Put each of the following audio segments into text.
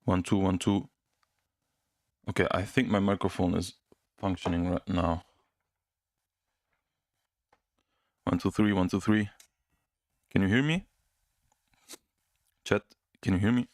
1, 2, 1, 2. Okay, I think my microphone is functioning right now. 1, 2, 3, 1, 2, 3. Can you hear me? Chat, can you hear me?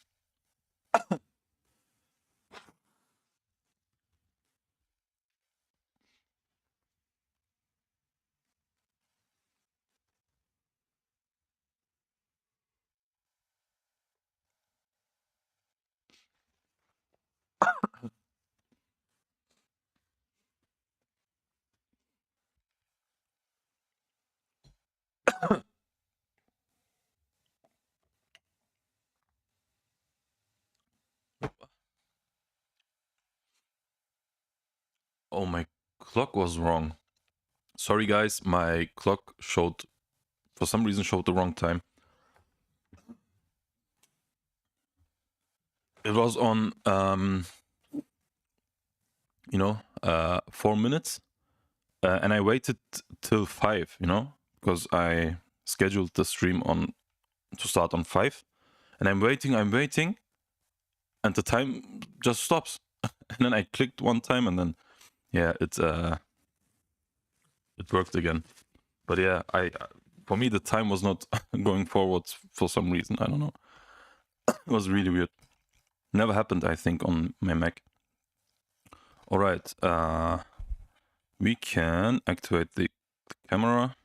Oh, my clock was wrong. Sorry guys, my clock showed, for some reason, showed the wrong time. It was on, 4 minutes. And I waited till 5, because I scheduled the stream to start on 5. And I'm waiting, and the time just stops. And then I clicked one time, and then, yeah, it worked again. But yeah, for me, the time was not going forwards for some reason. I don't know. It was really weird. Never happened, I think, on my Mac. All right. We can activate the camera.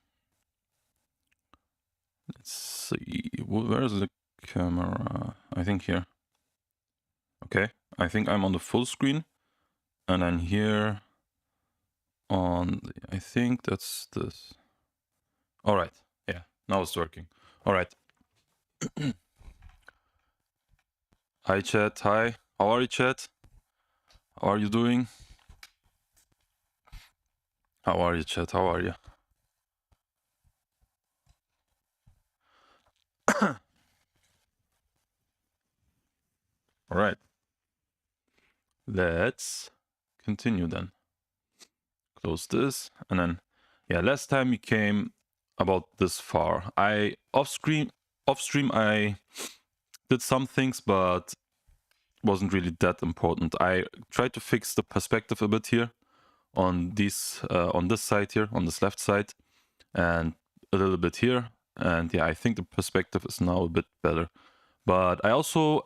Let's see. Where is the camera? I think here. Okay. I think I'm on the full screen. And then here I think that's this. All right. Yeah. Now it's working. All right. Hi, chat. Hi. How are you, chat? How are you doing? How are you, chat? How are you? All right. Let's continue then. Close this, and then, yeah, last time we came about this far. Off stream I did some things, but wasn't really that important. I tried to fix the perspective a bit here on this side here, on this left side, and a little bit here. And yeah, I think the perspective is now a bit better. But I also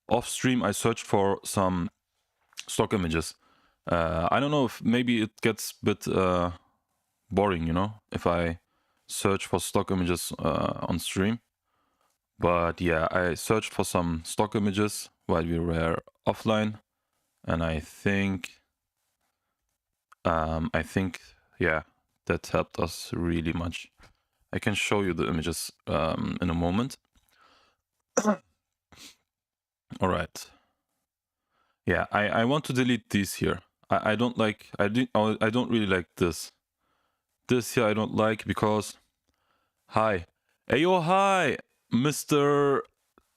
off stream I searched for some stock images. I don't know if maybe it gets a bit boring, if I search for stock images on stream. But yeah, I searched for some stock images while we were offline, and I think yeah, that helped us really much. I can show you the images in a moment. All right. Yeah, I want to delete these here. I don't really like this. This here I don't like because, hi. Ayo, hi, Mr.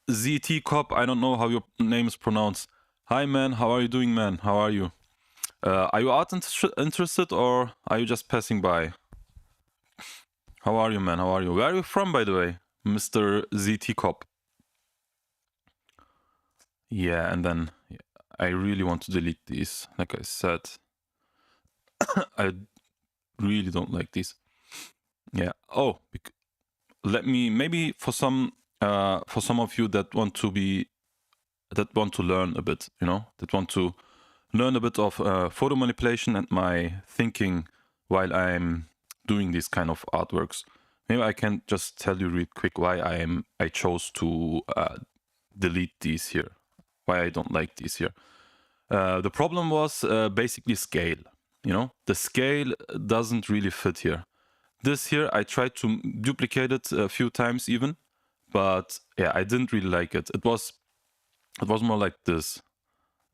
ZT Cop. I don't know how your name is pronounced. Hi, man. How are you doing, man? How are you? Are you art interested, or are you just passing by? How are you, man? How are you? Where are you from, by the way, Mr. ZT Cop? Yeah, and then I really want to delete these. Like I said, I really don't like these. Yeah. Oh, maybe for some of you that want to learn a bit, that want to learn a bit of photo manipulation and my thinking while I'm doing these kind of artworks. Maybe I can just tell you real quick why I chose to delete these here, why I don't like these here. The problem was basically scale. The scale doesn't really fit here. This here, I tried to duplicate it a few times even, but yeah, I didn't really like it. It was more like this.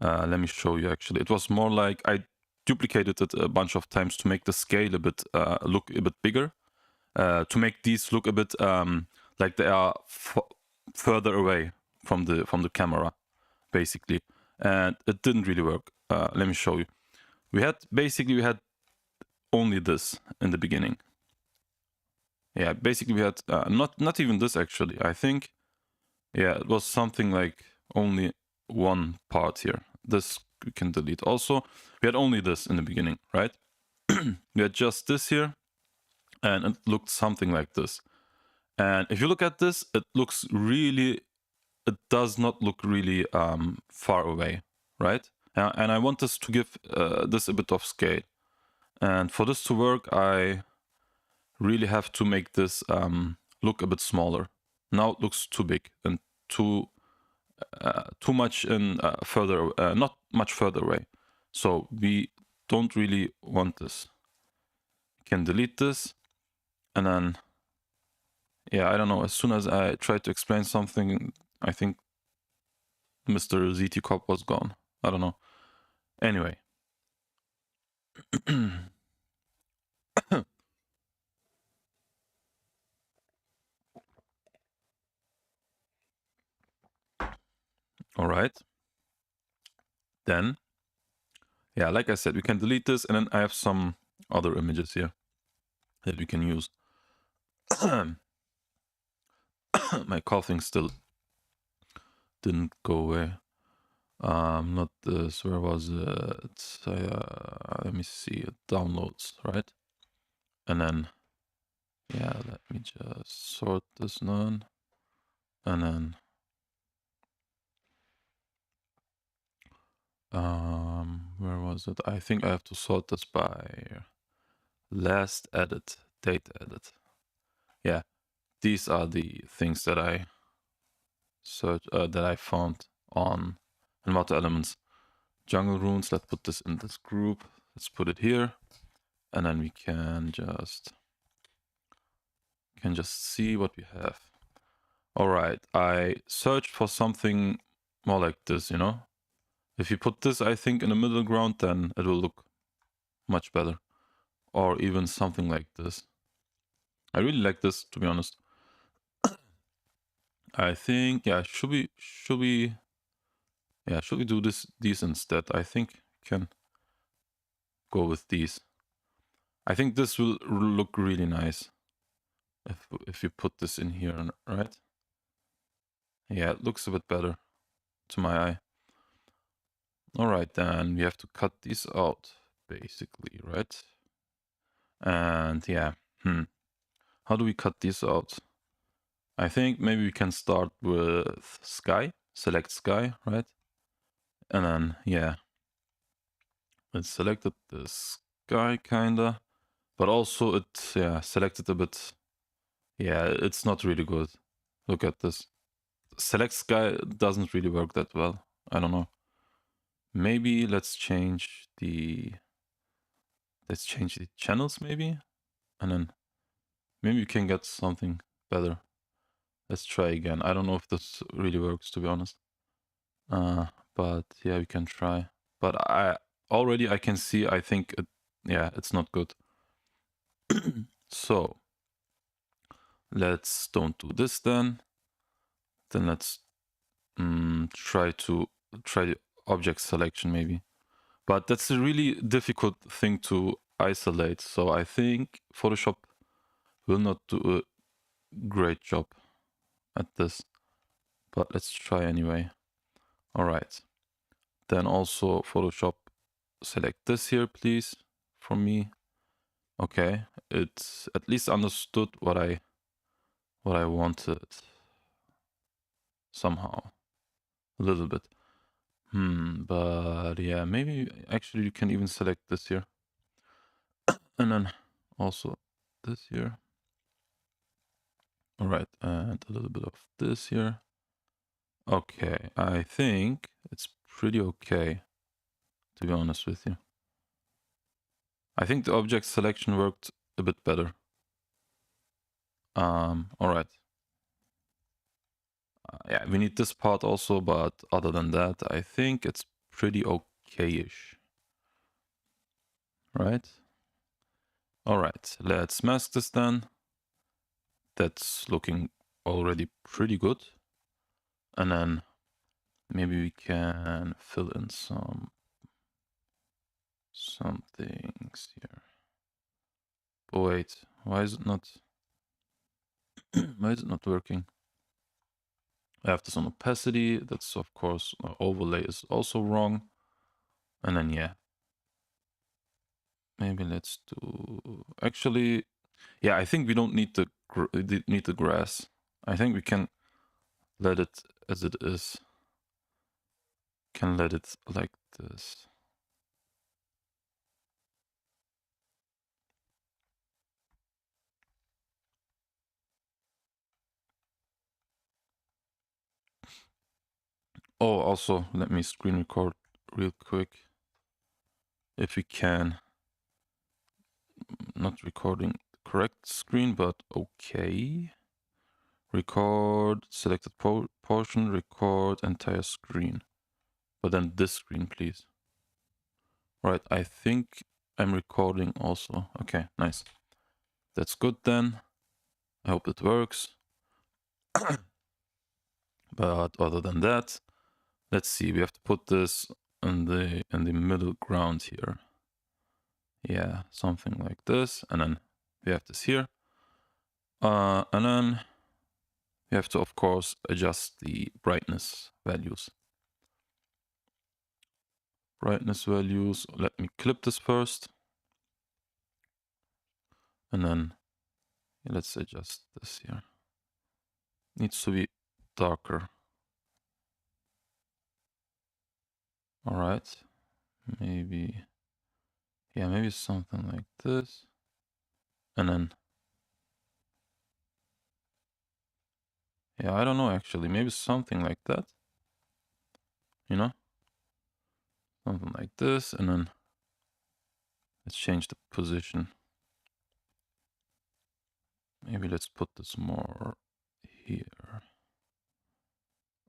Let me show you actually. It was more like I duplicated it a bunch of times to make the scale a bit look a bit bigger, to make these look a bit like they are further away from the camera, basically. And it didn't really work. Let me show you. We had only this in the beginning. Yeah, basically we had not even this actually. I think, yeah, it was something like only one part here. This we can delete. Also, we had only this in the beginning, right? We had just this here, and it looked something like this. And if you look at this, it does not look really far away, right? And I want this to give this a bit of scale. And for this to work, I really have to make this look a bit smaller. Now it looks too big and too much in not much further away. So we don't really want this. Can delete this, and then yeah, I don't know. As soon as I tried to explain something, I think Mr. ZT Cop was gone. I don't know. Anyway. All right. Then, yeah, like I said, we can delete this, and then I have some other images here that we can use. My coughing still didn't go away. Not this. Where was it? Let me see. Downloads, right? And then, yeah, let me just sort this none, and then where was it? I think I have to sort this by last edit, date edit. Yeah, these are the things that I found on Envato Elements. Jungle runes. Let's put this in this group. Let's put it here, and then we can just see what we have. All right, I searched for something more like this. You know, if you put this, I think, in the middle ground, then it will look much better. Or even something like this. I really like this, to be honest. I think, yeah, should we do these instead? I think can go with these. I think this will look really nice if you put this in here, right? Yeah, it looks a bit better to my eye. All right, then we have to cut these out, basically, right? And yeah, how do we cut these out? I think maybe we can start with sky, select sky, right? And then, yeah, it selected the sky kinda, but also it, selected a bit. Yeah, it's not really good. Look at this. Select sky doesn't really work that well. I don't know. Maybe let's change the channels maybe, and then maybe we can get something better. Let's try again. I don't know if this really works, to be honest. But yeah, we can try. But I can see, I think it's not good. So let's don't do this then. Then let's try the object selection maybe. But that's a really difficult thing to isolate. So I think Photoshop will not do a great job at this. But let's try anyway. All right. Then also Photoshop, select this here, please, for me. Okay, it's at least understood what I wanted somehow, a little bit. But yeah, maybe actually you can even select this here, and then also this here. All right, and a little bit of this here. Okay, I think it's pretty okay, to be honest with you. I think the object selection worked a bit better. All right. Yeah, we need this part also, but other than that, I think it's pretty okay-ish. Right? All right, let's mask this then. That's looking already pretty good. And then maybe we can fill in some things here. Oh wait, why is it not why is it not working? I have this on opacity. That's of course overlay is also wrong. And then yeah, maybe let's do actually. Yeah, I think we don't need the grass. I think we can let it as it is. Can let it like this. Oh, also let me screen record real quick. If we can. Not recording the correct screen, but okay. Record selected portion, record entire screen. But then this screen, please. Right, I think I'm recording also. Okay, nice. That's good then. I hope it works. But other than that, let's see. We have to put this in the middle ground here. Yeah, something like this, and then we have this here. And then we have to, of course, adjust the brightness values. Brightness values. Let me clip this first, and then let's adjust this here. Needs to be darker. All right, maybe, yeah, maybe something like this, and then, yeah, I don't know actually, maybe something like that, you know, something like this, and then let's change the position. Maybe let's put this more here,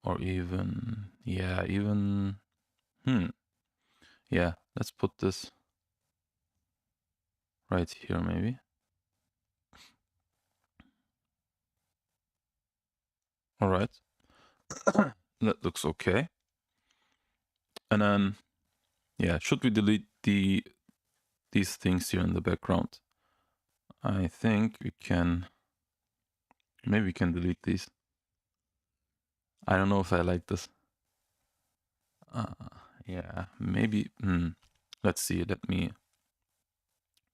or even, yeah, even, yeah, let's put this right here maybe. All right, that looks okay. And then, yeah, should we delete these things here in the background? I think we can, maybe we can delete these. I don't know if I like this. Yeah, maybe, let's see, let me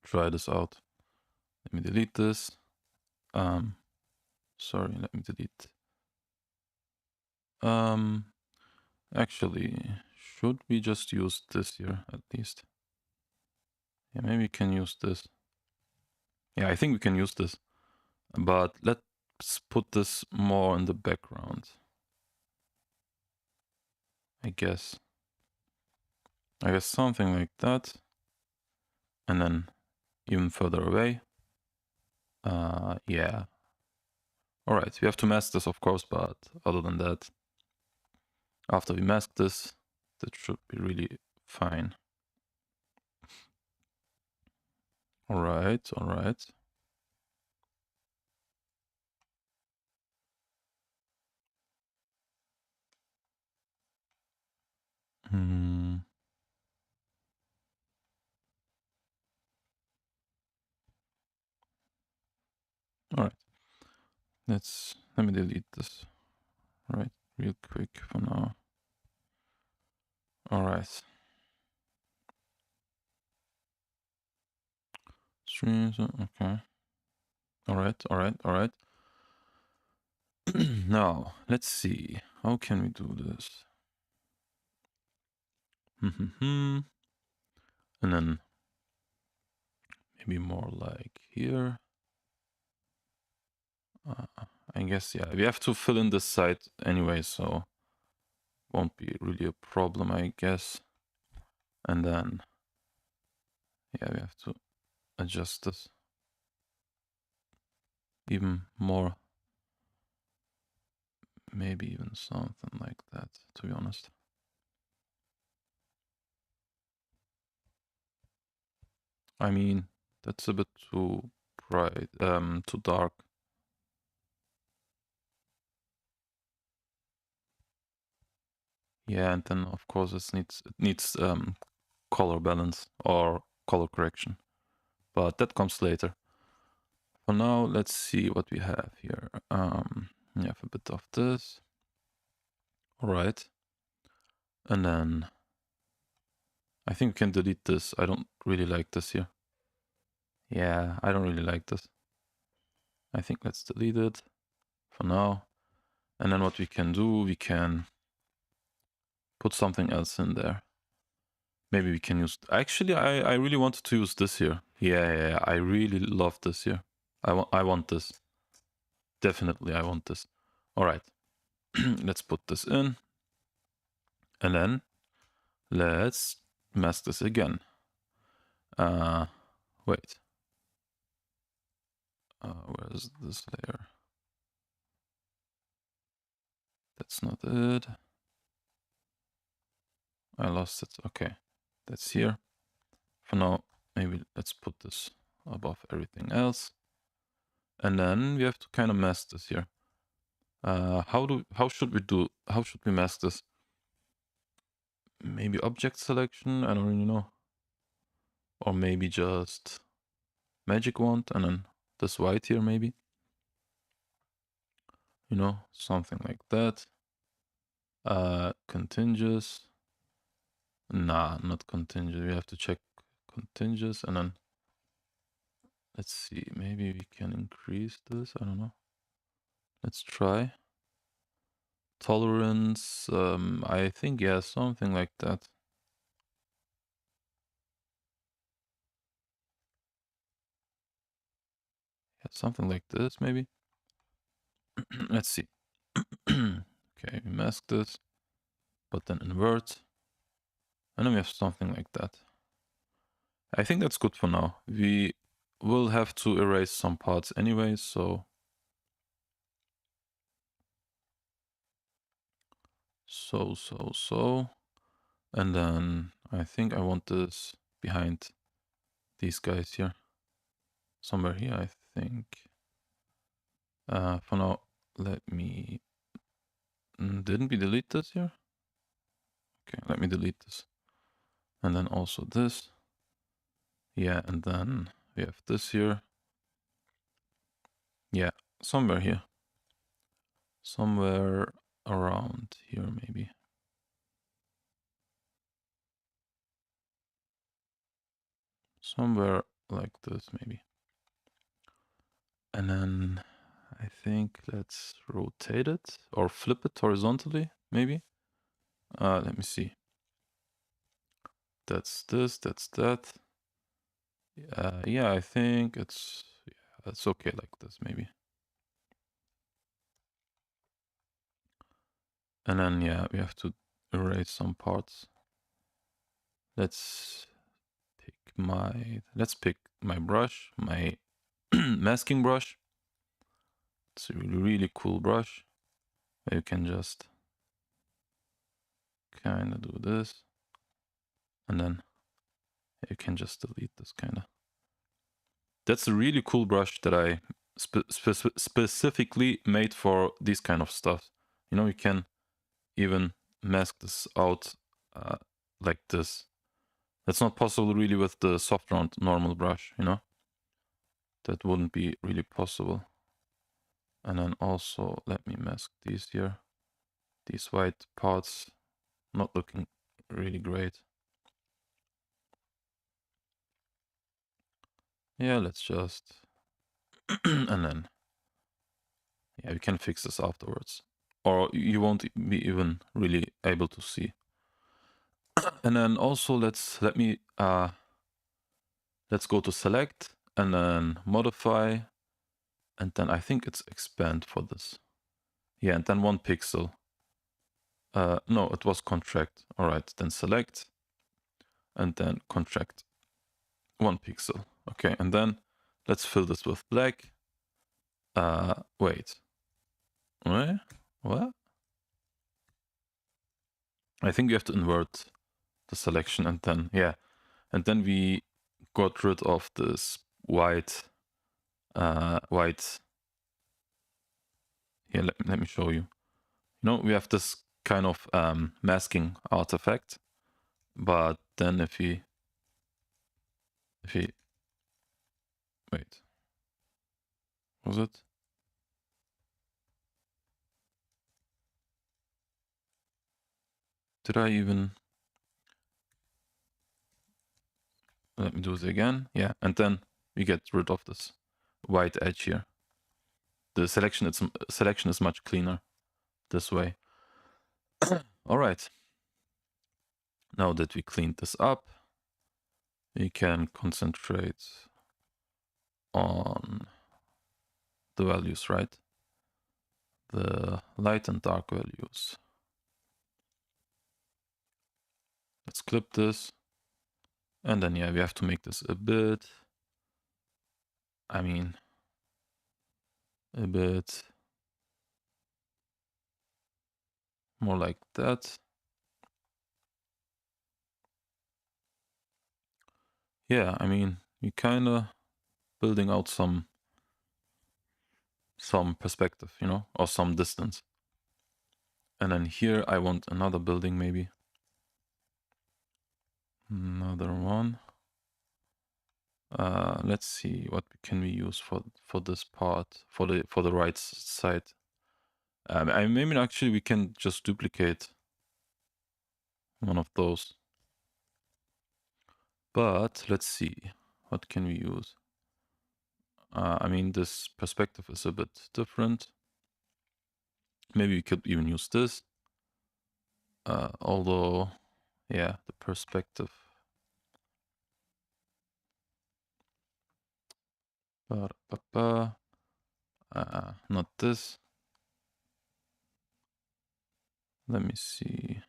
try this out. Let me delete this. Sorry, let me delete. Actually, should we just use this here at least? Yeah, maybe we can use this. Yeah, I think we can use this. But let's put this more in the background. I guess something like that. And then even further away. Yeah. All right, we have to mask this, of course, but other than that, after we mask this, that should be really fine. All right, all right. All right. Let me delete this. All right, real quick for now. All right. Streams, okay. All right, all right, all right. Now, let's see. How can we do this? And then maybe more like here. I guess, yeah, we have to fill in this side anyway, so won't be really a problem, I guess. And then, yeah, we have to adjust this even more. Maybe even something like that, to be honest. I mean, that's a bit too bright, too dark. Yeah, and then of course it needs color balance or color correction, but that comes later. For now, let's see what we have here. We have a bit of this. All right. And then I think we can delete this. I don't really like this here. Yeah, I don't really like this. I think let's delete it for now. And then what we can do, we can put something else in there. Maybe we can use... Actually, I really wanted to use this here. Yeah, I really love this here. I want this. Definitely, I want this. All right. Let's put this in. And then let's mask this again. Wait. Where's this layer? That's not it. I lost it. Okay. That's here. For now, maybe let's put this above everything else. And then we have to kind of mask this here. How should we mask this? Maybe object selection, I don't really know. Or maybe just magic wand and then this white here maybe. You know, something like that. Contingent. Nah, not contingent. We have to check contingent and then let's see, maybe we can increase this. I don't know. Let's try. Tolerance, I think, yeah, something like that. Yeah, something like this, maybe. Let's see. Okay, we mask this, but then invert. And then we have something like that. I think that's good for now. We will have to erase some parts anyway, so... And then I think I want this behind these guys here. Somewhere here, I think. For now, let me... Didn't we delete this here? Okay, let me delete this. And then also this. Yeah, and then we have this here. Yeah, somewhere here. Somewhere around here, maybe. Somewhere like this, maybe. And then I think let's rotate it or flip it horizontally, maybe. Let me see. That's this, that's that. Yeah, I think it's okay like this, maybe. And then, yeah, we have to erase some parts. Let's pick my brush, my masking brush. It's a really cool brush. You can just kind of do this. And then you can just delete this kind of. That's a really cool brush that I specifically made for this kind of stuff. You know, you can even mask this out like this. That's not possible really with the soft round normal brush, you know? That wouldn't be really possible. And then also let me mask these here. These white parts not looking really great. Yeah, let's just... and then... yeah, we can fix this afterwards. Or you won't be even really able to see. And then also let's go to select and then modify. And then I think it's expand for this. Yeah, and then 1 pixel. No, it was contract. All right, then select and then contract 1 pixel. Okay, and then let's fill this with black. Wait. What? I think we have to invert the selection and then, yeah. And then we got rid of this white. Here, let me show you. You know, we have this kind of masking artifact. But then if we wait, was it? did I even... Let me do it again. Yeah, and then we get rid of this white edge here. The selection is much cleaner this way. All right. Now that we cleaned this up, we can concentrate on the values, right? The light and dark values. Let's clip this. And then, yeah, we have to make this a bit, I mean, a bit more like that. Yeah, I mean, we kind of building out some perspective, you know, or some distance. And then here I want another building, maybe. Another one. Let's see what can we use for this part, for the right side. I maybe actually we can just duplicate one of those. But let's see, what can we use? I mean, this perspective is a bit different. Maybe we could even use this. Although, yeah, the perspective. Not this. Let me see.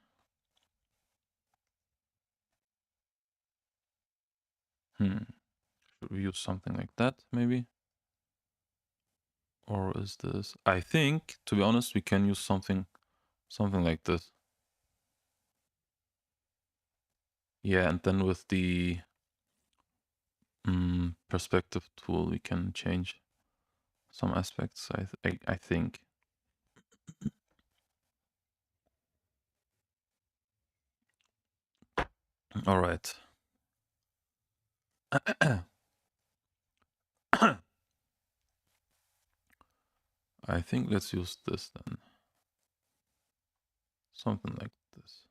Should we use something like that, maybe? Or is this... I think, to be honest, we can use something like this. Yeah, and then with the perspective tool, we can change some aspects, I think. All right. I think let's use this then. Something like this.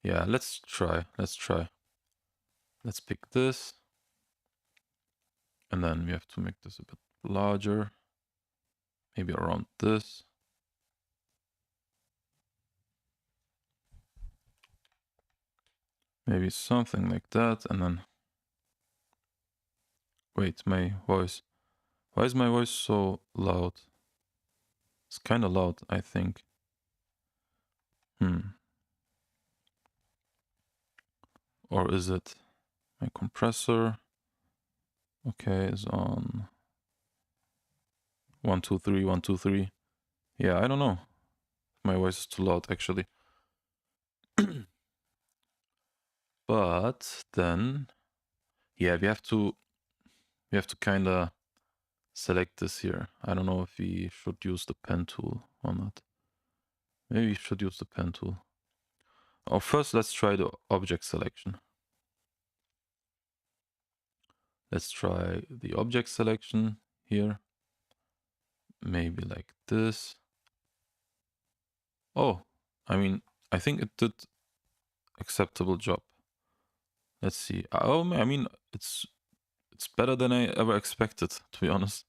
Yeah, let's try. Let's pick this. And then we have to make this a bit larger. Maybe around this. Maybe something like that. And then... Wait, my voice. Why is my voice so loud? It's kind of loud, I think. Or is it my compressor? Okay, is on 1, 2, 3, 1, 2, 3. Yeah, I don't know. My voice is too loud, actually. But then, yeah, we have to kind of select this here. I don't know if we should use the pen tool or not. Maybe we should use the pen tool. Or first, let's try the object selection. Let's try the object selection here. Maybe like this. Oh, I mean, I think it did acceptable job. Let's see. Oh, I mean, it's better than I ever expected, to be honest.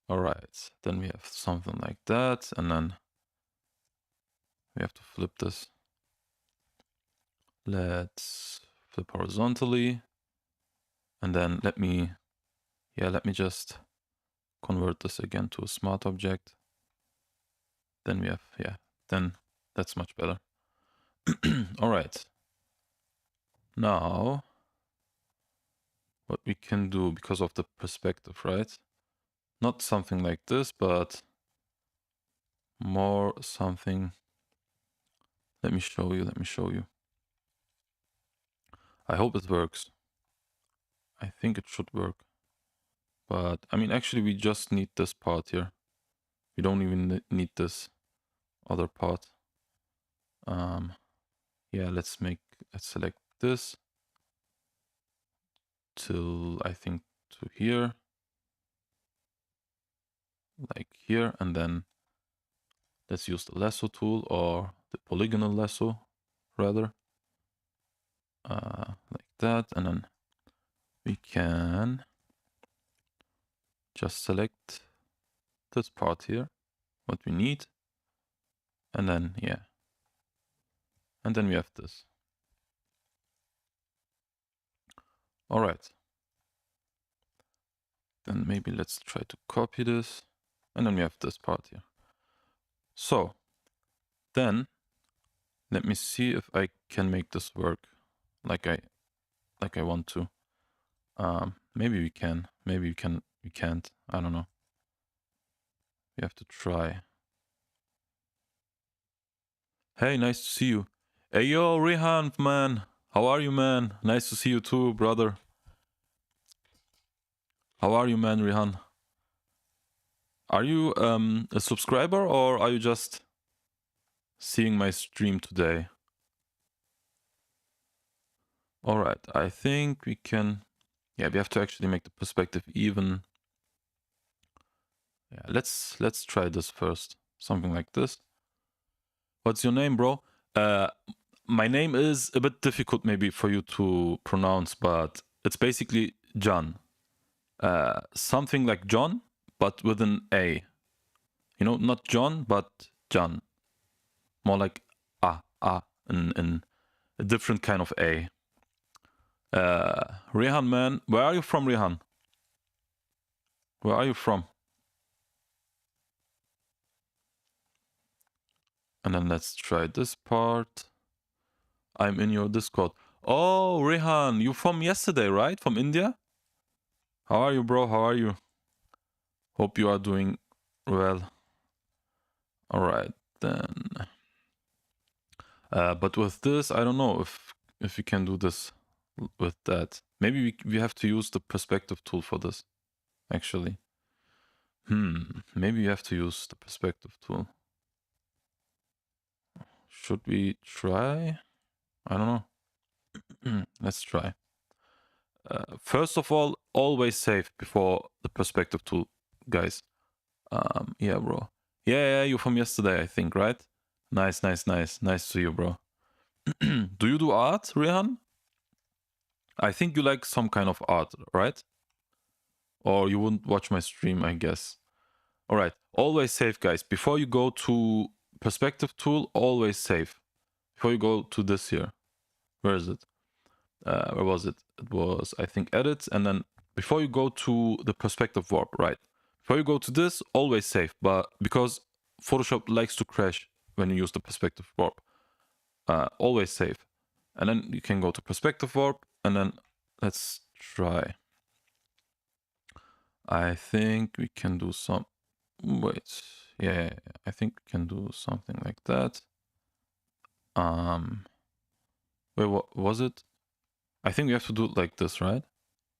All right, then we have something like that, and then we have to flip this. Let's flip horizontally, and then let me just convert this again to a smart object. Then we have, yeah, then that's much better. All right. Now, what we can do because of the perspective, right? Not something like this, but more something. Let me show you. I hope it works. I think it should work. But, I mean, actually, we just need this part here. We don't even need this other part. Yeah, let's select this till, I think, to here. like here, and then let's use the lasso tool, or the polygonal lasso rather, like that, and then we can just select this part here, what we need, and then yeah, and then we have this. All right, then maybe let's try to copy this, and then we have this part here. So then let me see if I can make this work like I want to. Maybe we can, maybe we can't, I don't know. We have to try. Hey, nice to see you. Hey, yo, Rehan, man. How are you, man? Nice to see you too, brother. How are you, man, Rehan? Are you a subscriber, or are you just seeing my stream today? All right, I think we can. Yeah, we have to actually make the perspective even. Yeah, let's try this first. Something like this. What's your name, bro? My name is a bit difficult maybe for you to pronounce, but it's basically John. Something like John, but with an A. You know, not John, but John. More like in a different kind of A. Rehan, man, where are you from, Rehan? Where are you from? And then let's try this part. I'm in your Discord. Oh, Rehan, you from yesterday, right? From India? How are you, bro? How are you? Hope you are doing well. All right, then. But with this, I don't know if we can do this with that. Maybe we have to use the perspective tool for this, actually. Maybe we have to use the perspective tool. Should we try? I don't know. Let's try. First of all, always save before the perspective tool, guys. Yeah, bro. Yeah, you from yesterday, I think, right? Nice. Nice to see you, bro. Do you do art, Rehan? I think you like some kind of art, right? Or you wouldn't watch my stream, I guess. All right, always save, guys. Before you go to perspective tool, always save. Before you go to this here. Where is it? Where was it? It was, I think, edit, and then before you go to the perspective warp, right? Before you go to this, always save, but because Photoshop likes to crash when you use the perspective warp, always save. And then you can go to perspective warp, and then let's try. I think we can do some, wait, yeah, I think we can do something like that. Wait, what was it? I think we have to do it like this, right?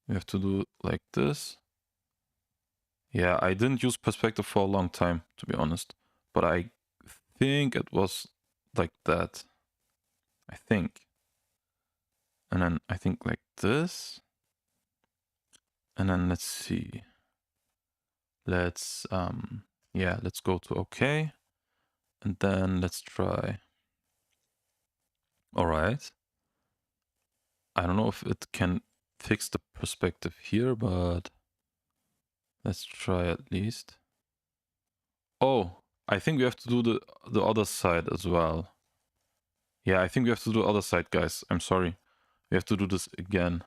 We have to do it like this. Yeah, I didn't use perspective for a long time, to be honest. But I think it was like that. I think. And then I think like this. And then let's see. Let's let's go to OK. And then let's try. All right. I don't know if it can fix the perspective here, but let's try at least. Oh, I think we have to do the other side as well. Yeah, I think we have to do the other side, guys. I'm sorry. We have to do this again.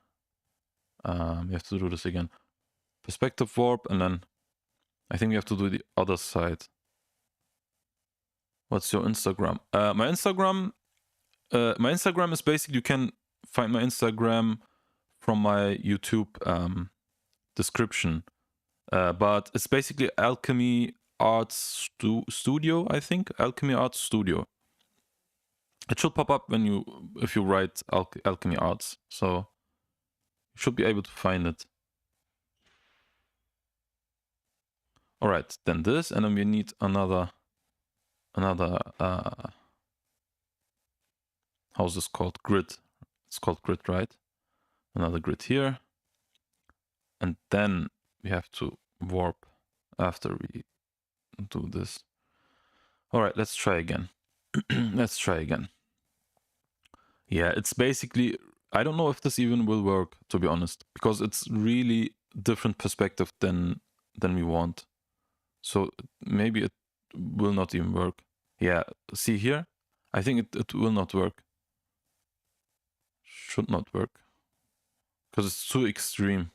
We have to do this again. Perspective warp, and then I think we have to do the other side. What's your Instagram? My Instagram is basically, you can find my Instagram from my YouTube description. But it's basically Alchemy Arts Studio, I think. Alchemy Arts Studio. It should pop up if you write Alchemy Arts. So you should be able to find it. All right, then this, and then we need another how's this called? Grid. It's called grid, right? Another grid here. And then we have to warp after we do this. All right, let's try again. Let's try again. Yeah, it's basically, I don't know if this even will work, to be honest, because it's really different perspective than we want. So maybe it will not even work. Yeah, see here? I think it will not work. Should not work. Because it's too extreme.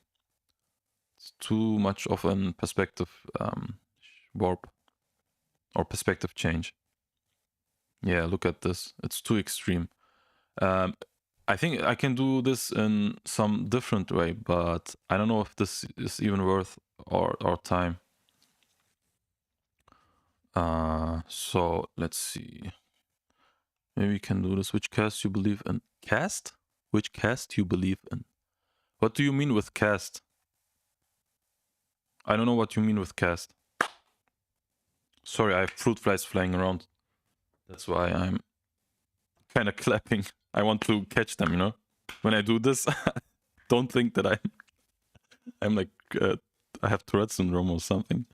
It's too much of an perspective warp or perspective change. Yeah, look at this. It's too extreme. I think I can do this in some different way, but I don't know if this is even worth our time. So let's see. Maybe we can do this. Which cast you believe in? Cast? Which cast you believe in? What do you mean with cast? I don't know what you mean with cast. Sorry, I have fruit flies flying around. That's why I'm kind of clapping. I want to catch them, you know? When I do this, don't think that I'm like, I have Tourette syndrome or something.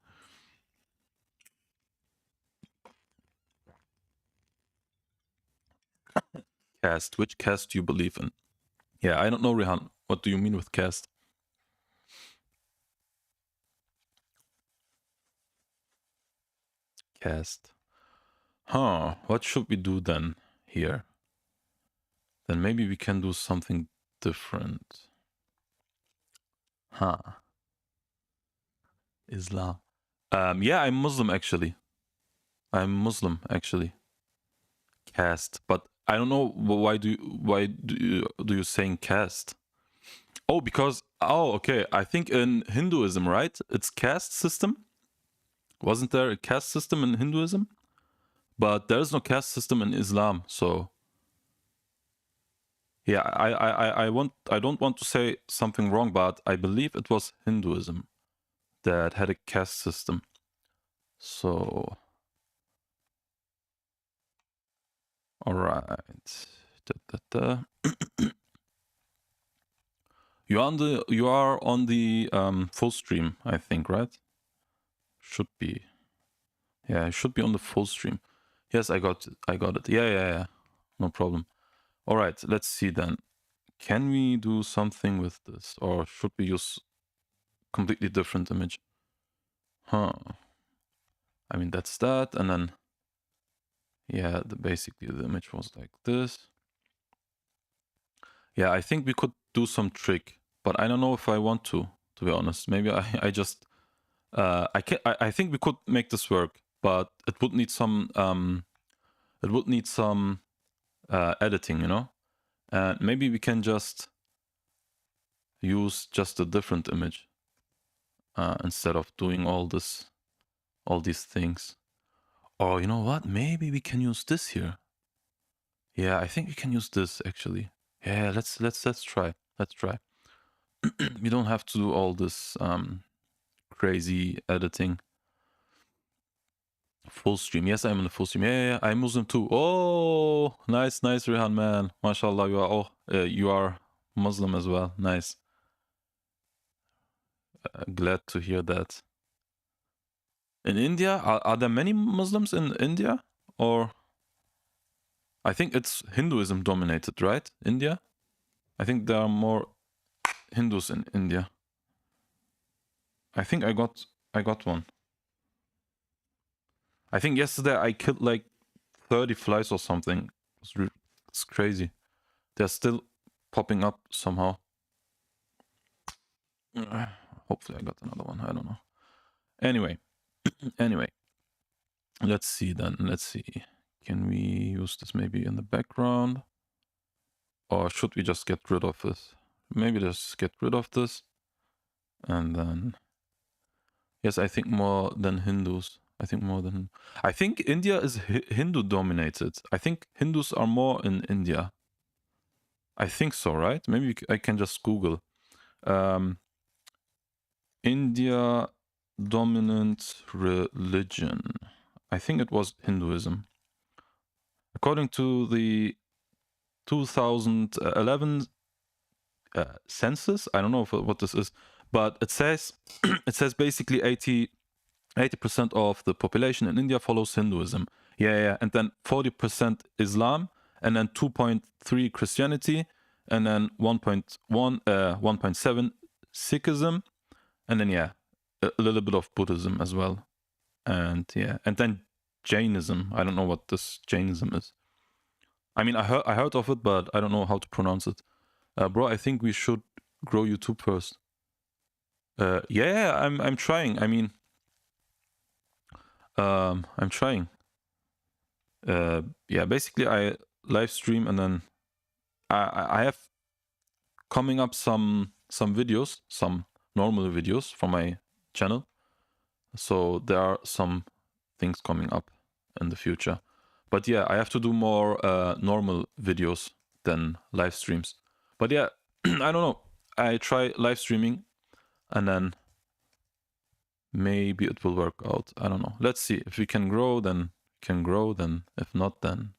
Cast. Which cast do you believe in? Yeah, I don't know, Rehan. What do you mean with cast? Cast. Huh. What should we do then here? Then maybe we can do something different. Huh. Islam. Yeah, I'm Muslim actually. I'm Muslim actually. Caste, but I don't know why do you saying caste? Oh, because okay. I think in Hinduism, right? It's caste system. Wasn't there a caste system in Hinduism? But there is no caste system in Islam. So yeah, I don't want to say something wrong, but I believe it was Hinduism that had a caste system. So all right. You are on the full stream, I think, right? Should be. Yeah, it should be on the full stream. Yes, I got it. Yeah. No problem. All right, let's see then. Can we do something with this, or should we use completely different image? Huh. I mean, that's that, and then yeah, basically the image was like this. Yeah, I think we could do some trick, but I don't know if I want to be honest. Maybe I just I think we could make this work, but it would need some editing, you know. And maybe we can just use just a different image instead of doing all these things. Oh, you know what? Maybe we can use this here. Yeah, I think we can use this actually. Yeah, let's try. Let's try. We don't have to do all this crazy editing. Full stream. Yes, I'm in the full stream. Yeah, I'm Muslim too. Oh, nice, Rehan, man. MashaAllah, you are Muslim as well. Nice. Glad to hear that. In India, are there many Muslims in India? Or I think it's Hinduism dominated, right? India? I think there are more Hindus in India. I think I got one. I think yesterday I killed like 30 flies or something. It's crazy. They're still popping up somehow. Hopefully I got another one. I don't know. Anyway, let's see then. Let's see. Can we use this maybe in the background? Or should we just get rid of this? Maybe just get rid of this. And then... Yes, I think more than Hindus. I think India is Hindu dominated. I think Hindus are more in India. I think so, right? Maybe I can just Google. India dominant religion. I think it was Hinduism. According to the 2011 census, I don't know what this is, but it says it says basically 80 80% of the population in India follows Hinduism. Yeah. And then 40% Islam, and then 2.3 Christianity, and then 1.1, 1.7 Sikhism, and then a little bit of Buddhism as well. And and then Jainism. I don't know what this Jainism is. I mean, I heard of it, but I don't know how to pronounce it. Bro, I think we should grow YouTube first. I'm trying. I mean, I'm trying. Basically I live stream, and then I have coming up some videos, some normal videos from my channel. So there are some things coming up in the future. But yeah, I have to do more normal videos than live streams. But yeah, I don't know. I try live streaming, and then maybe it will work out. I don't know. Let's see. If we can grow, then can grow. Then if not, then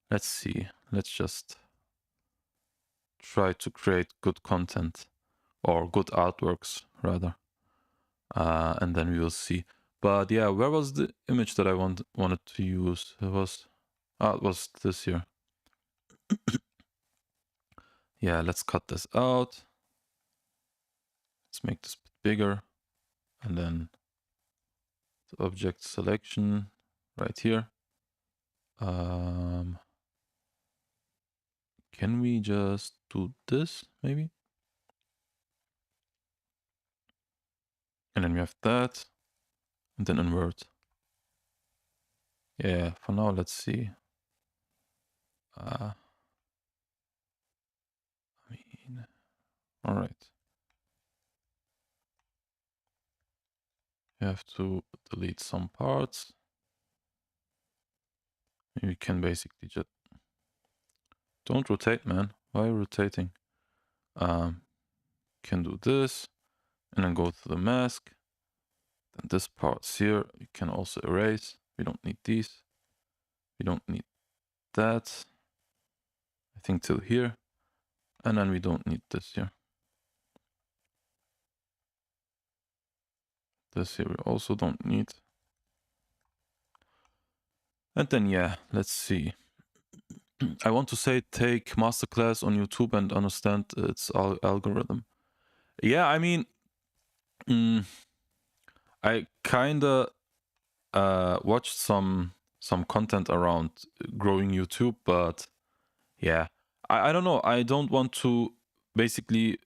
let's see. Let's just try to create good content, or good artworks rather. And then we will see. But yeah, where was the image that I wanted to use? It was this here. Yeah, let's cut this out. Let's make this bigger, and then the object selection right here. Can we just do this maybe? And then we have that, and then invert. Yeah, for now, let's see. I mean, all right. You have to delete some parts. You can basically just don't rotate, man. Why are you rotating? Can do this, and then go to the mask. Then this part's here. You can also erase. We don't need these. We don't need that. I think till here, and then we don't need this here. This here we also don't need. And then yeah, let's see. I want to say take masterclass on YouTube and understand its algorithm. Yeah, I mean, I kinda watched some content around growing YouTube, but yeah, I don't know. I don't want to basically.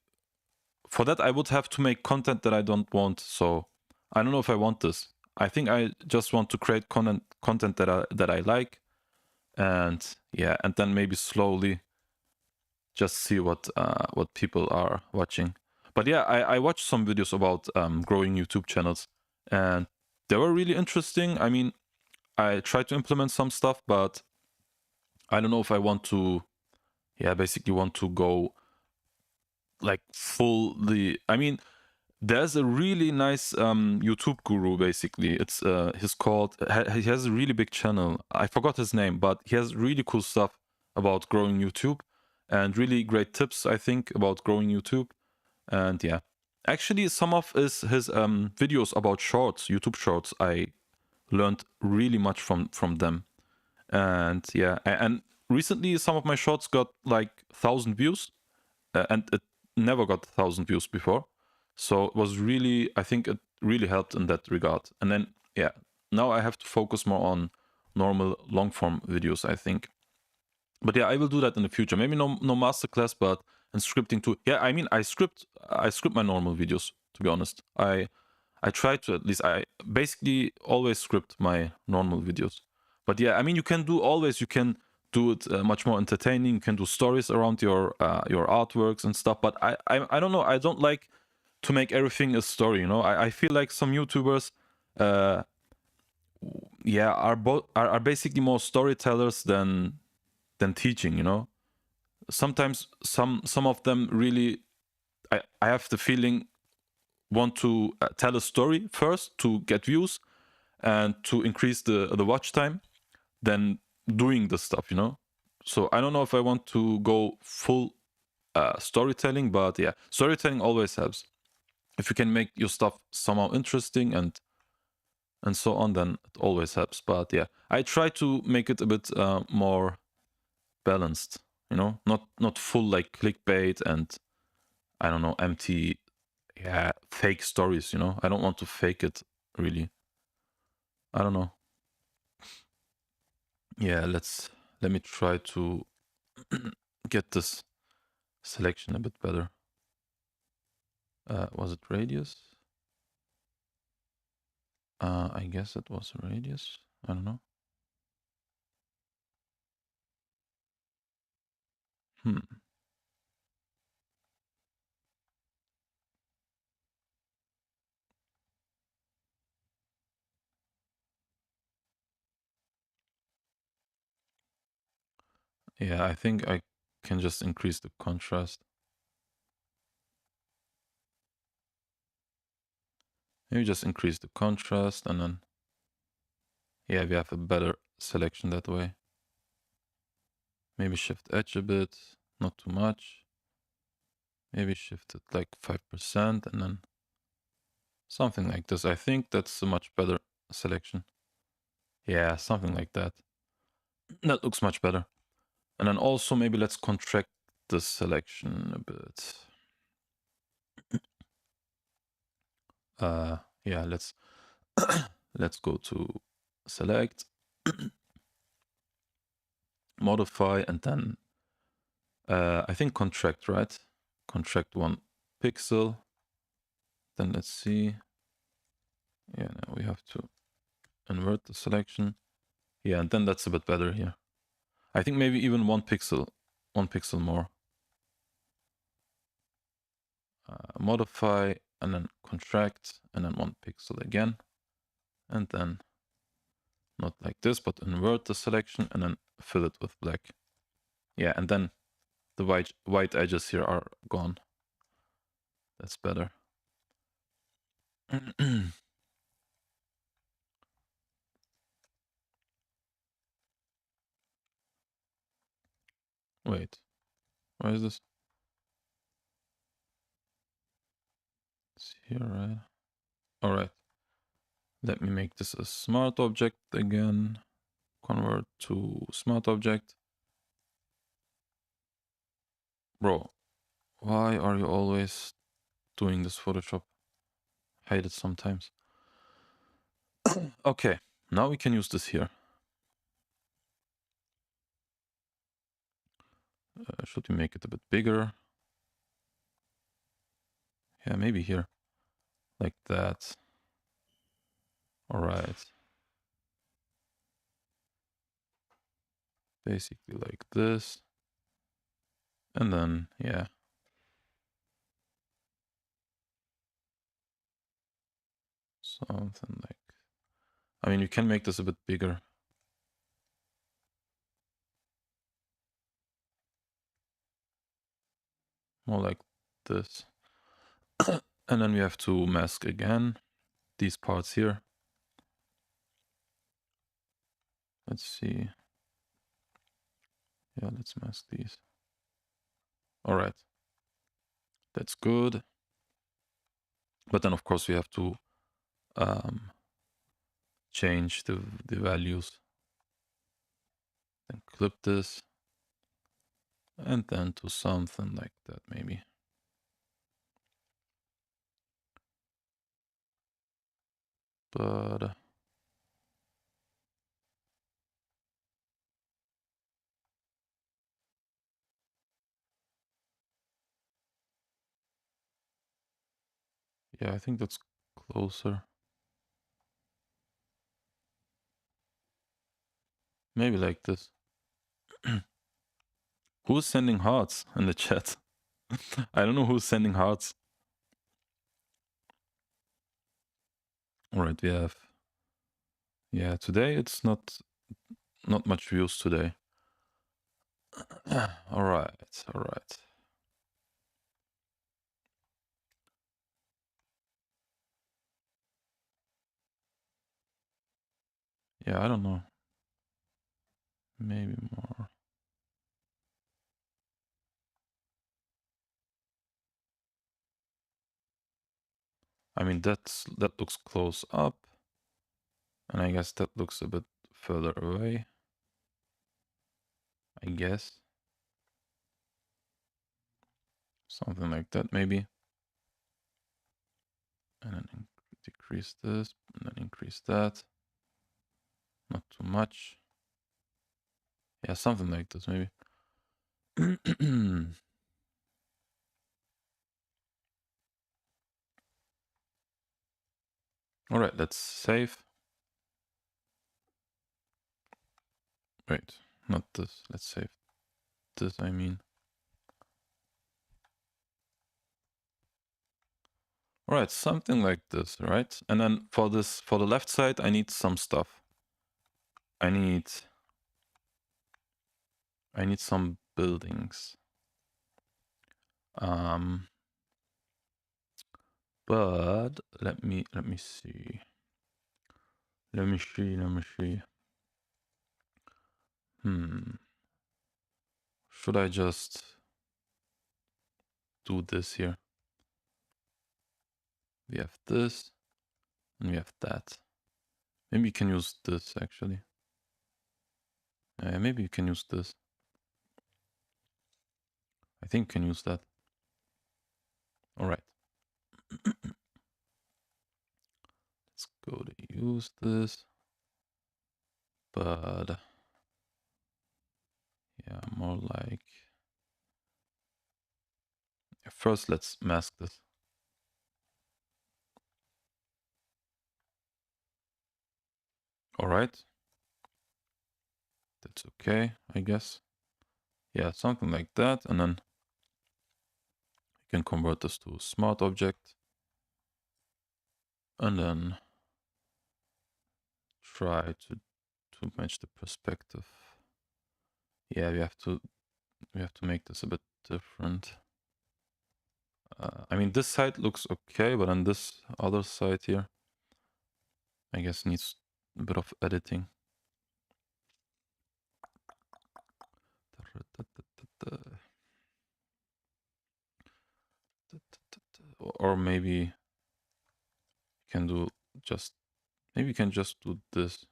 For that, I would have to make content that I don't want. So I don't know if I want this. I think I just want to create content that I like, and and then maybe slowly just see what people are watching. But yeah, I watched some videos about growing YouTube channels, and they were really interesting. I mean, I tried to implement some stuff, but I don't know if I want to, basically want to go like fully. I mean, there's a really nice YouTube guru. Basically, it's he's called. He has a really big channel. I forgot his name, but he has really cool stuff about growing YouTube, and really great tips, I think, about growing YouTube. And yeah, actually, some of his videos about shorts, YouTube shorts, I learned really much from them. And yeah, and recently some of my shorts got like 1,000 views, and it never got 1,000 views before. So it was really, I think it really helped in that regard. And then yeah, now I have to focus more on normal long form videos, I think. But yeah, I will do that in the future. Maybe no masterclass, but in scripting too. Yeah, I mean, I script my normal videos, to be honest. I try to, at least. I basically always script my normal videos. But yeah, I mean, you can do it much more entertaining. You can do stories around your artworks and stuff. But I don't know. I don't like to make everything a story. You know, I feel like some YouTubers, are basically more storytellers than teaching. You know, sometimes some of them really, I have the feeling, want to tell a story first to get views and to increase the watch time, than doing the stuff, you know. So I don't know if I want to go full storytelling, but yeah, storytelling always helps. If you can make your stuff somehow interesting and and so on, then it always helps. But yeah, I try to make it a bit more balanced, you know, not full like clickbait and I don't know, empty, yeah, fake stories, you know. I don't want to fake it really. I don't know. Yeah, let me try to get this selection a bit better. Was it radius? I guess it was radius. I don't know. Hmm. Yeah, I think I can just increase the contrast. Maybe just increase the contrast and then, yeah, we have a better selection that way. Maybe shift edge a bit, not too much. Maybe shift it like 5% and then something like this. I think that's a much better selection. Yeah, something like that. That looks much better. And then also maybe let's contract the selection a bit. Yeah, let's go to select, modify, and then I think contract, right? Contract 1 pixel. Then let's see. Yeah, now we have to invert the selection. Yeah, and then that's a bit better here. I think maybe even 1 pixel more. Modify and then contract and then 1 pixel again. And then not like this, but invert the selection and then fill it with black. Yeah, and then the white edges here are gone. That's better. Wait, why is this? It's here, right? All right. Let me make this a smart object again. Convert to smart object. Bro, why are you always doing this Photoshop? Hate it sometimes. Okay, now we can use this here. Should we make it a bit bigger? Yeah, maybe here. Like that. All right. Basically like this. And then, yeah. Something like... I mean, you can make this a bit bigger. More like this. And then we have to mask again these parts here. Let's see. Yeah, let's mask these. All right. That's good. But then, of course, we have to change the values. Then clip this. And then to something like that, maybe. But... yeah, I think that's closer. Maybe like this. Who's sending hearts in the chat? I don't know who's sending hearts. All right, we have... yeah, today it's not much views today. All right, all right. Yeah, I don't know. Maybe more. I mean, that looks close up. And I guess that looks a bit further away. I guess. Something like that, maybe. And then decrease this, and then increase that. Not too much. Yeah, something like this, maybe. All right, let's save. Wait, not this. Let's save this, I mean. All right, something like this, right? And then for this, for the left side, I need some stuff. I need some buildings. But let me see. Let me see. Should I just do this here? We have this, and we have that. Maybe you can use this, actually. Maybe you can use this. I think you can use that. All right. Let's go to use this. But yeah, more like... First, let's mask this. All right. That's okay, I guess. Yeah, something like that. And then you can convert this to a smart object. And then try to match the perspective. Yeah, we have to make this a bit different. I mean, this side looks okay, but on this other side here, I guess needs a bit of editing. Or maybe you can do just, maybe we can just do this.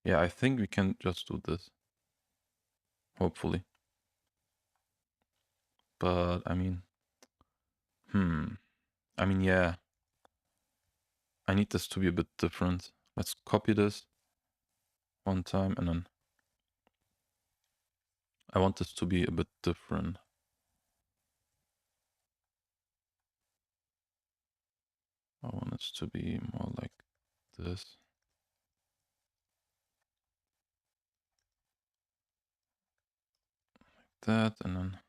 Yeah, I think we can just do this. Hopefully. But I mean, I mean, yeah. I need this to be a bit different. Let's copy this one time, and then I want this to be a bit different. I want it to be more like this. Like that, and then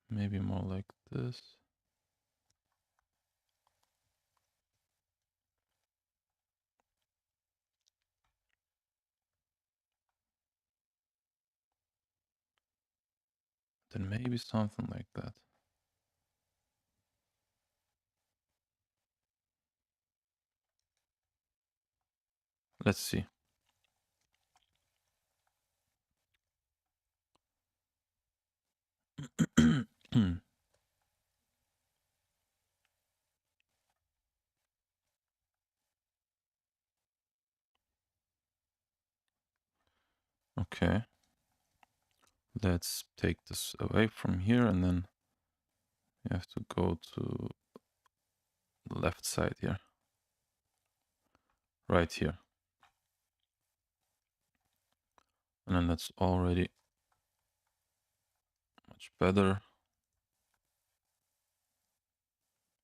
maybe more like this. Then maybe something like that. Let's see. Okay. Let's take this away from here, and then you have to go to the left side here. Right here. And then that's already much better.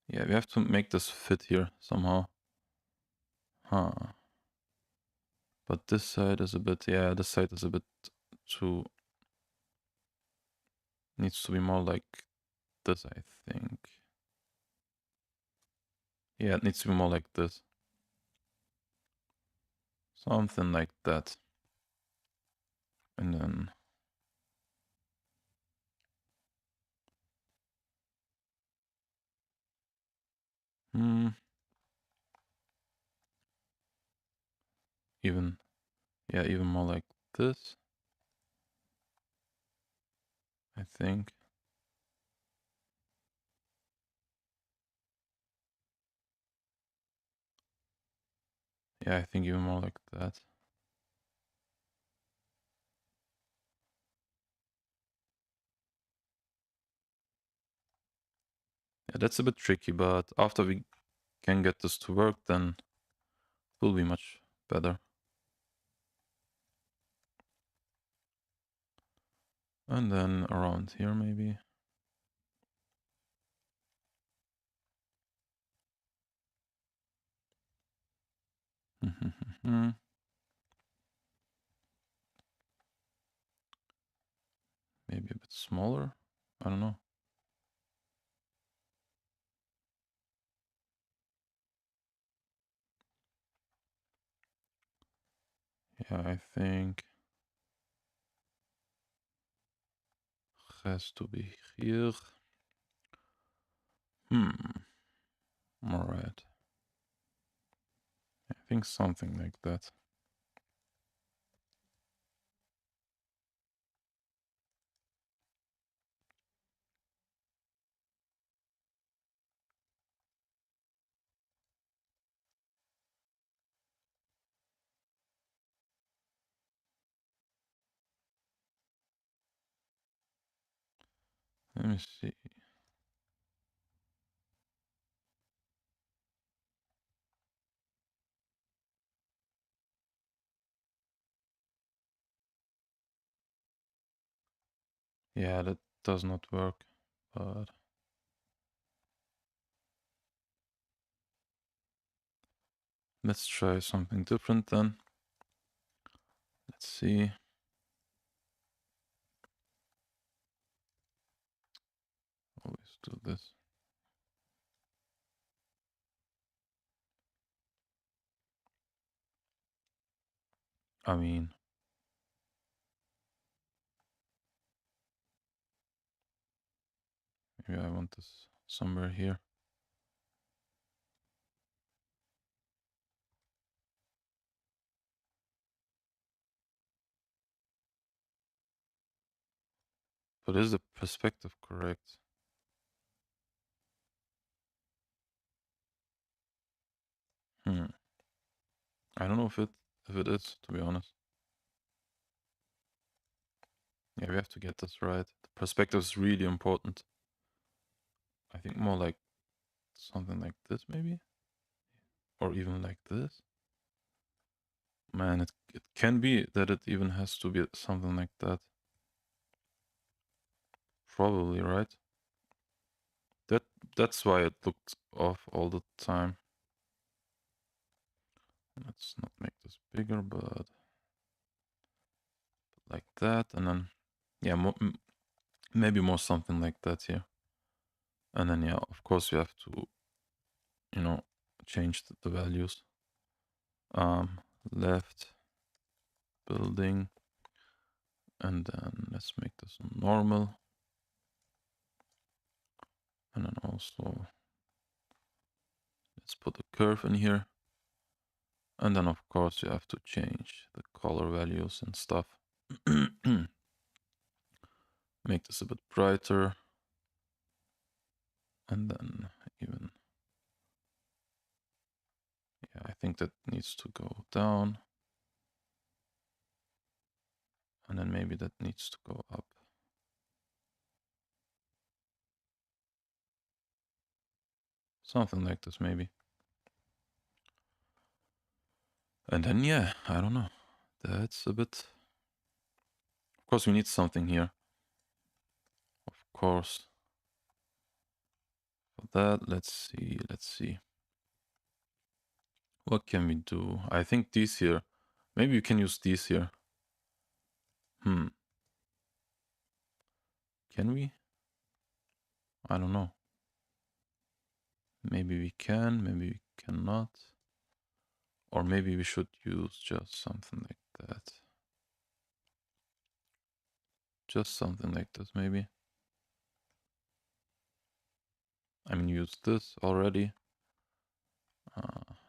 Yeah, we have to make this fit here somehow. Huh. But this side is a bit, yeah, this side is a bit too, needs to be more like this, I think. Yeah, it needs to be more like this. Something like that. And then even, yeah, even more like this, I think. Yeah, I think even more like that. Yeah, that's a bit tricky, but after we can get this to work, then it will be much better. And then around here, maybe. Maybe a bit smaller. I don't know. Yeah, I think has to be here. Alright. I think something like that. Let me see. Yeah, that does not work, but let's try something different then. Let's see. Always do this. I mean, maybe I want this somewhere here. But is the perspective correct? I don't know if it is, to be honest. Yeah, we have to get this right. The perspective is really important. I think more like something like this, maybe? Or even like this. Man, it can be that it even has to be something like that. Probably, right? That's why it looked off all the time. Let's not make this bigger, but like that, and then yeah, maybe more something like that here. And then yeah, of course we have to, you know, change the values. Left building, and then let's make this normal, and then also let's put a curve in here. And then of course you have to change the color values and stuff. Make this a bit brighter. And then even, yeah, I think that needs to go down. And then maybe that needs to go up. Something like this maybe. And then yeah, I don't know. That's a bit, of course we need something here. Of course. For that, let's see. What can we do? I think these here. Maybe we can use these here. Can we? I don't know. Maybe we can, maybe we cannot. Or maybe we should use just something like that. Just something like this, maybe. I mean, use this already.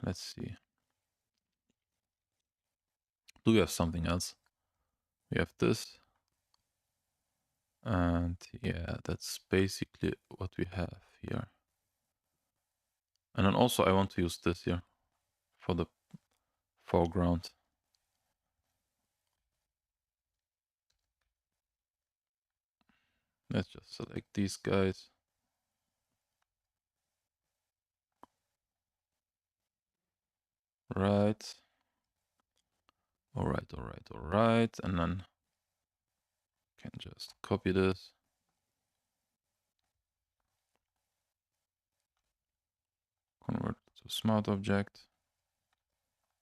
Let's see. Do we have something else? We have this. And yeah, that's basically what we have here. And then also I want to use this here for the foreground. Let's just select these guys. Right. All right. And then can just copy this. Convert to smart object.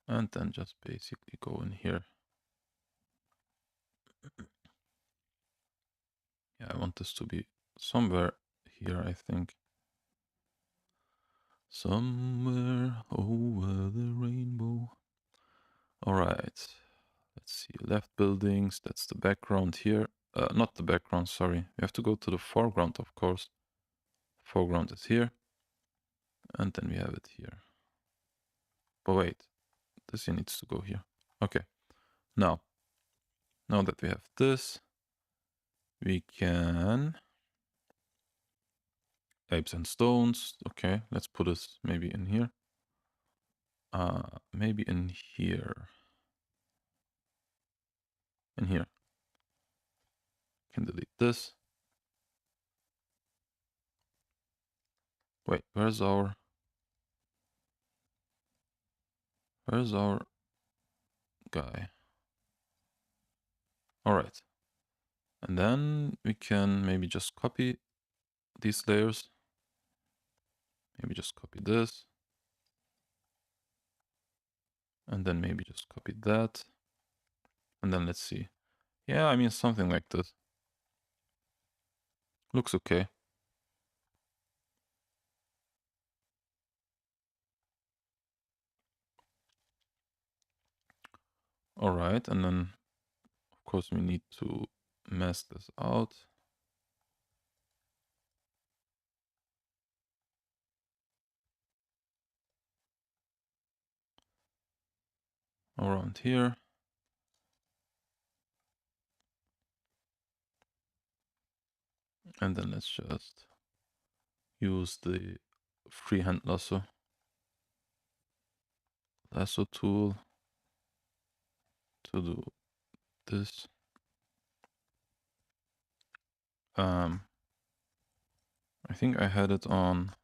And then just basically go in here. Yeah, I want this to be somewhere here, I think. Somewhere over the rainbow. All right. Let's see. Left buildings. That's the background here. Not the background, sorry. We have to go to the foreground, of course. Foreground is here. And then we have it here. But wait. This here needs to go here. Okay. Now that we have this, we can apes and stones. Okay, let's put this maybe in here. Maybe in here. In here. Can delete this. Wait, where's our guy? All right. And then we can maybe just copy these layers. Maybe just copy this. And then maybe just copy that. And then let's see. Yeah, I mean, something like this. Looks okay. All right. And then, of course, we need to mask this out. Around here. And then let's just use the freehand lasso tool to do this. I think I had it on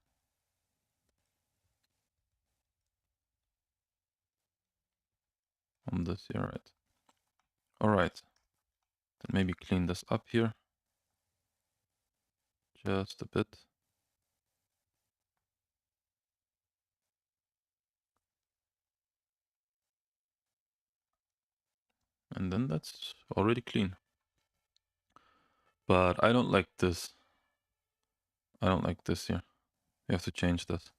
this here, right? All right. Then maybe clean this up here just a bit. And then that's already clean. But I don't like this. I don't like this here. We have to change this.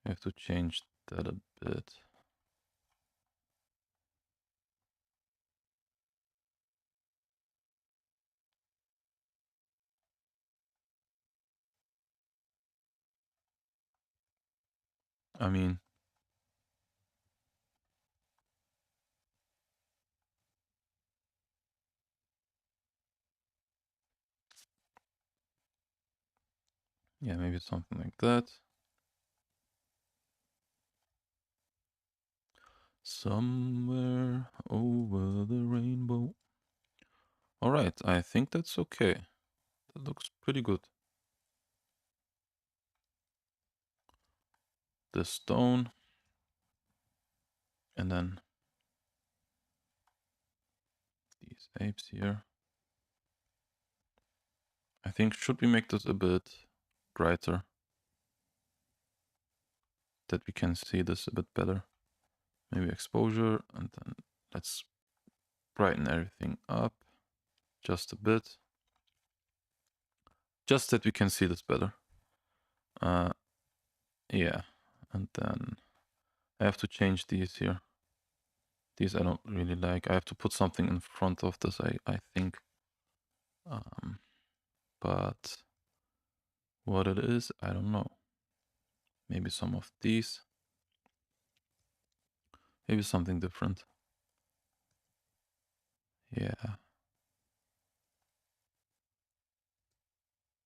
We have to change that a bit. I mean, yeah, maybe something like that. Somewhere over the rainbow. All right, I think that's okay. That looks pretty good. The stone. And then these apes here. I think, should we make this a bit brighter? That we can see this a bit better. Maybe exposure, and then let's brighten everything up just a bit. Just that we can see this better. Yeah, and then I have to change these here. These I don't really like. I have to put something in front of this, I think. But what it is, I don't know. Maybe some of these. Maybe something different. Yeah.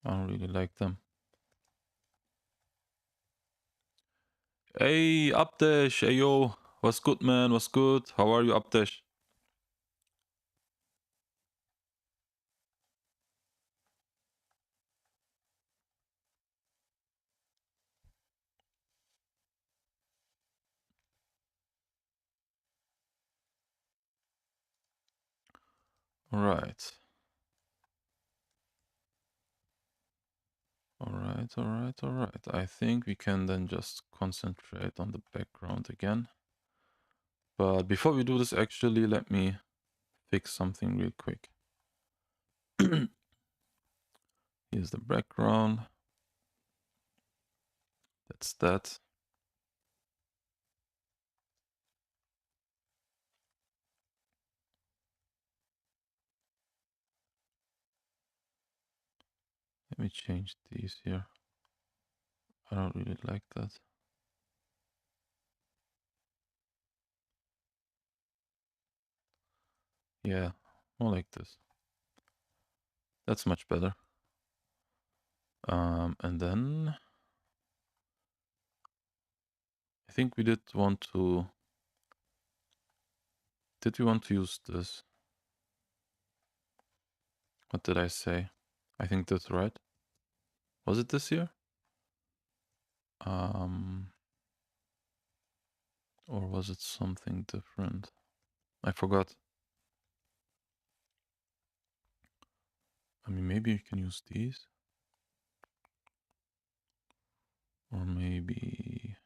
I don't really like them. Hey, Updash, hey yo, what's good, man? What's good? How are you, Updash? Alright. Alright. I think we can then just concentrate on the background again. But before we do this, actually, let me fix something real quick. Here's the background. That's that. Let me change these here. I don't really like that. Yeah, more like this. That's much better. And then I think we did want to. Did we want to use this? What did I say? I think that's right. Was it this year? Or was it something different? I forgot. I mean, maybe you can use these. Or maybe,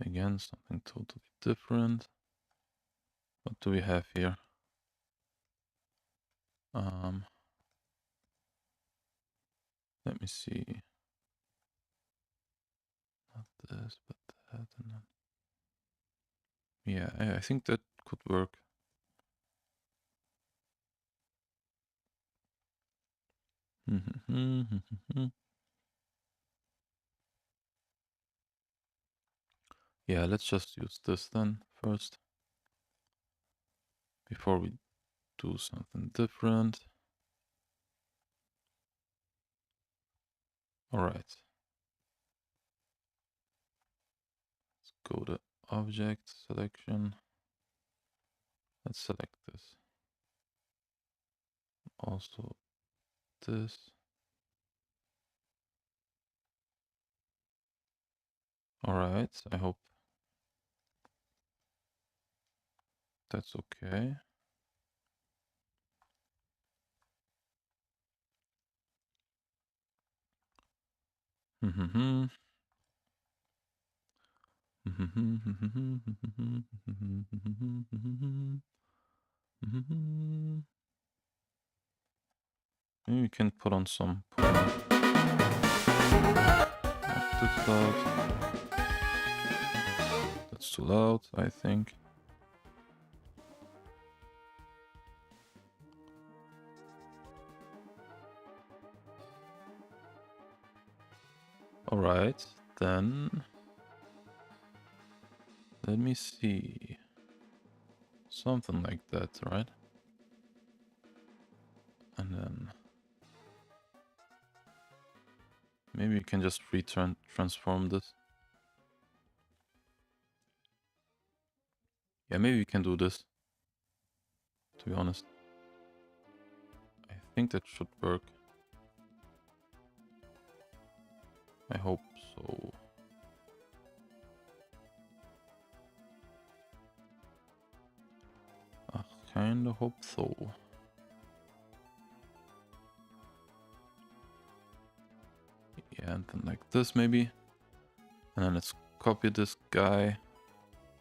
again, something totally different. What do we have here? Let me see. Not this, but that, and then. Yeah, I think that could work. Yeah, let's just use this then first. Before we do something different. Alright. Let's go to object selection. Let's select this. Also this. Alright, I hope that's okay. Maybe we can put on some. Not too loud. That's too loud, I think. Alright, then let me see. Something like that, right? And then maybe we can just transform this. Yeah, maybe we can do this. To be honest, I think that should work. I hope so. I kinda hope so. Yeah, and then like this maybe. And then let's copy this guy.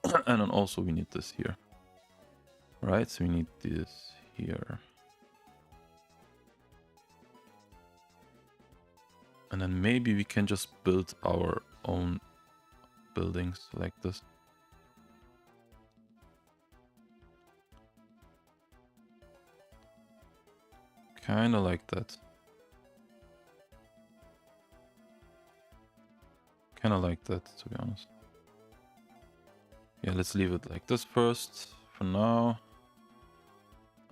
And then also we need this here. Right, so we need this here. And then maybe we can just build our own buildings like this. Kinda like that. Kinda like that, to be honest. Yeah, let's leave it like this first for now.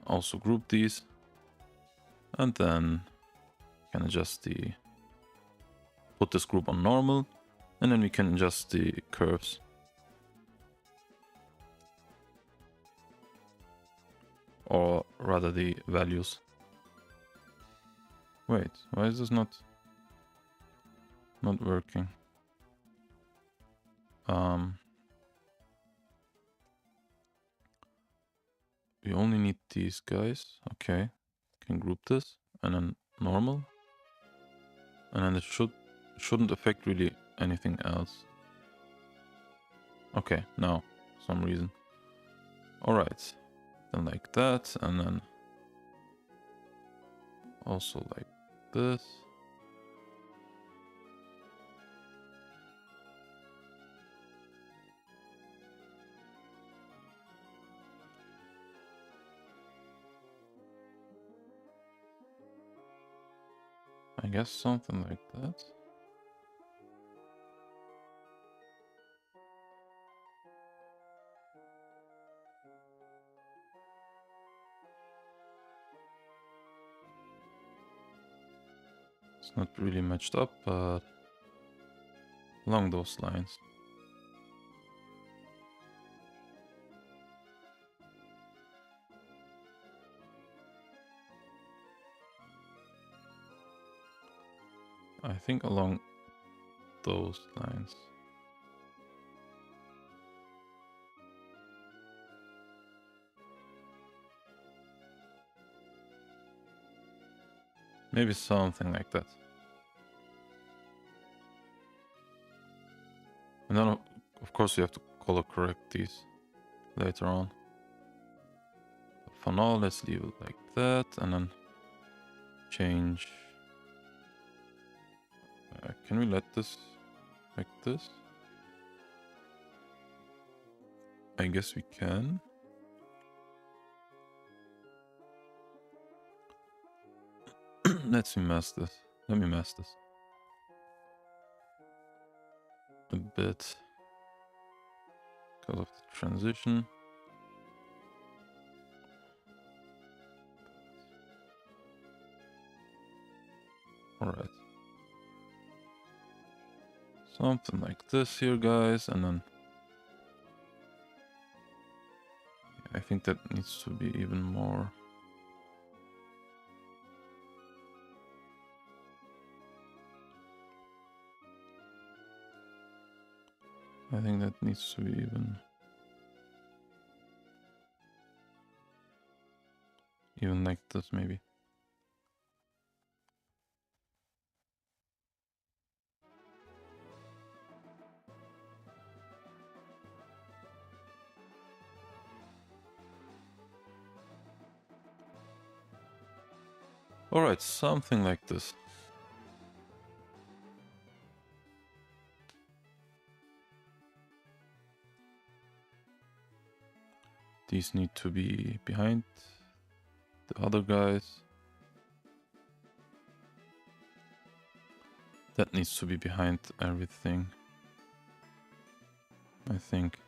Also group these. And then can adjust the... Put this group on normal. And then we can adjust the curves. Or rather the values. Wait, why is this not working? We only need these guys. Okay. Can group this and then normal. And then it shouldn't affect really anything else. Okay, now for some reason. Alright. Then like that, and then also like this. I guess something like that. It's not really matched up, but along those lines. I think along those lines. Maybe something like that. And then of course you have to color correct these later on. But for now, let's leave it like that, and then change. Can we let this like this? I guess we can. Let me mask this. A bit because of the transition. Alright. Something like this here, guys, and then I think that needs to be even more. I think that needs to be even like this, maybe. Alright, something like this. These need to be behind the other guys. That needs to be behind everything. I think.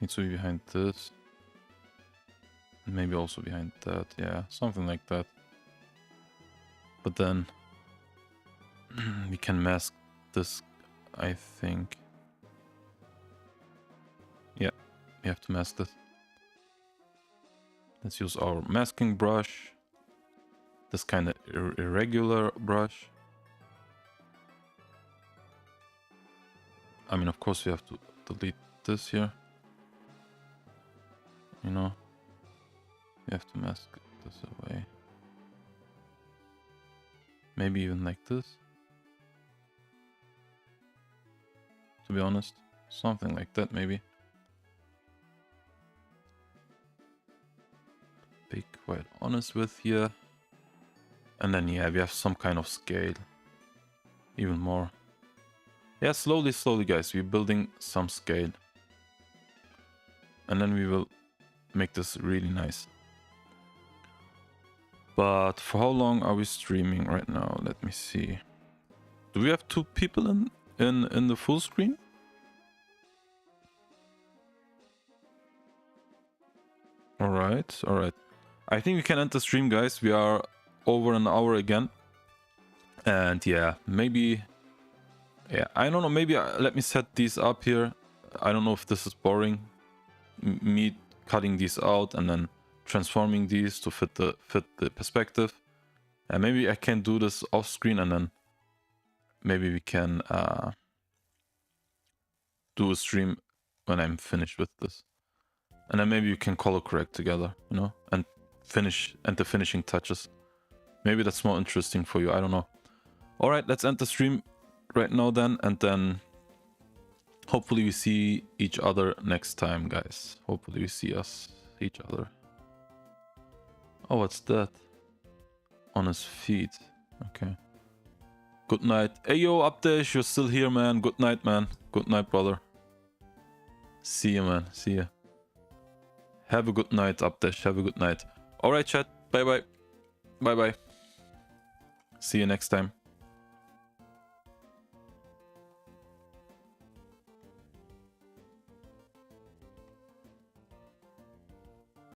Needs to be behind this. And maybe also behind that. Yeah, something like that. But then we can mask this, I think. Yeah, we have to mask this. Let's use our masking brush. This kind of irregular brush. I mean, of course, we have to delete this here. You know, we have to mask this away. Maybe even like this. To be honest, something like that, maybe. Be quite honest with here. And then, yeah, we have some kind of scale. Even more. Yeah, slowly, guys, we're building some scale. And then we will make this really nice. But for how long are we streaming right now? Let me see. Do we have 2 people in the full screen? Alright. I think we can end the stream, guys. We are over an hour again. And yeah, maybe Yeah, I don't know. Maybe let me set these up here. I don't know if this is boring. Me cutting these out and then transforming these to fit the perspective. And maybe I can do this off screen, and then maybe we can do a stream when I'm finished with this. And then maybe you can color correct together, you know, and finish, and the finishing touches. Maybe that's more interesting for you. I don't know. All right, let's end the stream right now then, and then hopefully we see each other next time, guys. Hopefully we see each other. Oh, what's that? On his feet. Okay. Good night. Hey, yo, Updash, you're still here, man. Good night, man. Good night, brother. See you, man. See you. Have a good night, Updash. Have a good night. All right, chat. Bye-bye. Bye-bye. See you next time.